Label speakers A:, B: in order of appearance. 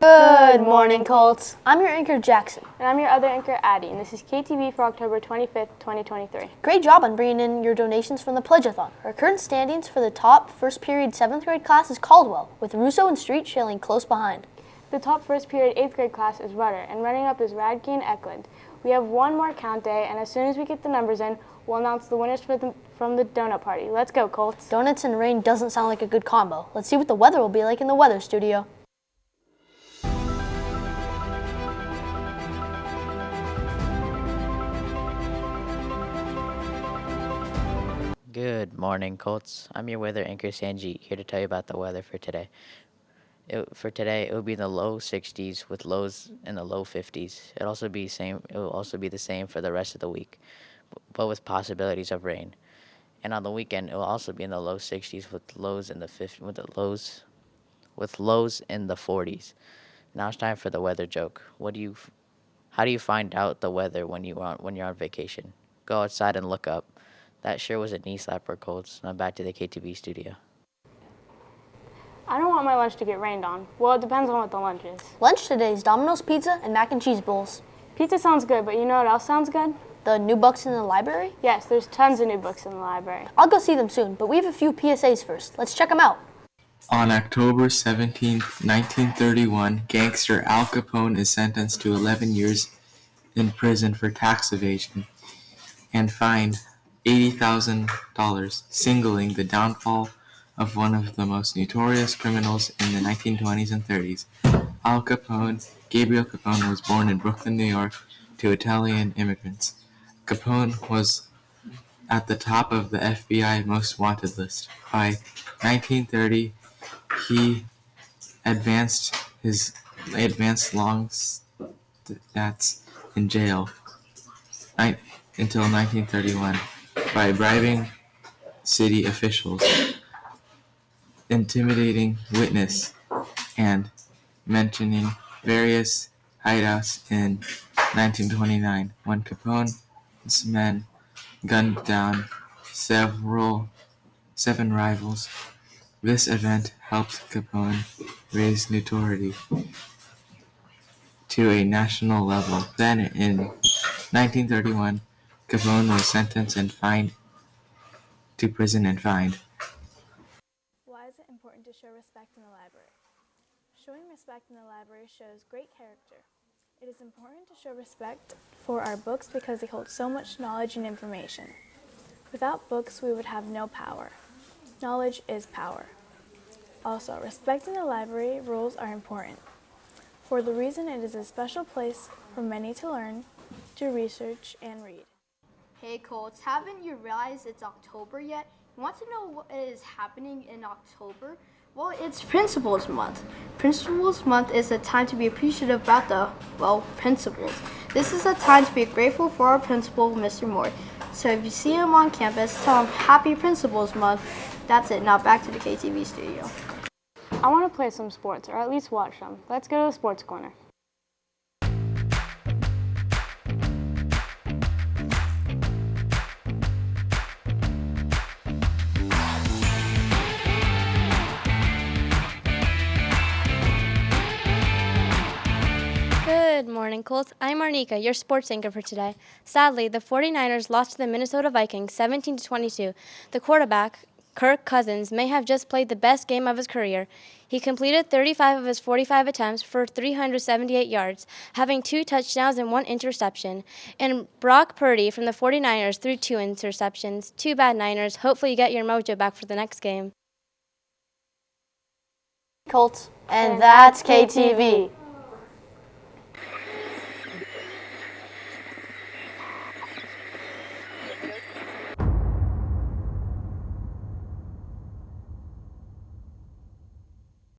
A: Good morning, Colts. I'm your anchor, Jackson.
B: And I'm your other anchor, Addie, and this is KTV for October 25th, 2023.
A: Great job on bringing in your donations from the Pledge-a-thon. Our current standings for the top first period 7th grade class is Caldwell, with Russo and Street trailing close behind.
B: The top first period 8th grade class is Rudder, and running up is Radke and Eklund. We have one more count day, and as soon as we get the numbers in, we'll announce the winners from the donut party. Let's go, Colts.
A: Donuts and rain doesn't sound like a good combo. Let's see what the weather will be like in the weather studio.
C: Good morning, Colts. I'm your weather anchor, Sanjeet, here to tell you about the weather for today. It will be in the low 60s with lows in the low 50s. It will also be the same for the rest of the week, but with possibilities of rain. And on the weekend, it will also be in the low 60s with lows in the lows in the 40s. Now it's time for the weather joke. How do you find out the weather when you're on vacation? Go outside and look up. That sure was a knee slapper, Colts. Now back to the KTV studio.
B: I don't want my lunch to get rained on. Well, it depends on what the lunch is.
A: Lunch today is Domino's Pizza and mac and cheese bowls.
B: Pizza sounds good, but you know what else sounds good?
A: The new books in the library?
B: Yes, there's tons of new books in the library.
A: I'll go see them soon, but we have a few PSAs first. Let's check them out.
D: On October 17, 1931, gangster Al Capone is sentenced to 11 years in prison for tax evasion and fined $80,000, signaling the downfall of one of the most notorious criminals in the 1920s and 30s. Gabriel Capone was born in Brooklyn, New York, to Italian immigrants. Capone was at the top of the FBI most wanted list. By 1930, he advanced long stats in jail until 1931 by bribing city officials, intimidating witnesses, and mentioning various hideouts in 1929 when Capone's men gunned down seven rivals. This event helped Capone raise notoriety to a national level. Then, in 1931, Capone was sentenced and fined to prison and fined.
E: Why is it important to show respect in the library? Showing respect in the library shows great character. It is important to show respect for our books because they hold so much knowledge and information. Without books, we would have no power. Knowledge is power. Also, respecting the library rules are important. For the reason it is a special place for many to learn, to research, and read.
F: Hey Colts, haven't you realized it's October yet? You want to know what is happening in October? Well, it's Principals Month. Principals Month is a time to be appreciative about the, principals. This is a time to be grateful for our principal, Mr. Moore. So if you see him on campus, tell him Happy Principals Month. That's it. Now back to the KTV studio.
B: I want to play some sports, or at least watch them. Let's go to the sports corner.
G: Good morning, Colts. I'm Arnika, your sports anchor for today. Sadly, the 49ers lost to the Minnesota Vikings 17-22. The quarterback, Kirk Cousins, may have just played the best game of his career. He completed 35 of his 45 attempts for 378 yards, having 2 touchdowns and 1 interception. And Brock Purdy from the 49ers threw 2 interceptions. Too bad, Niners. Hopefully you get your mojo back for the next game.
A: Colts. And that's KTV.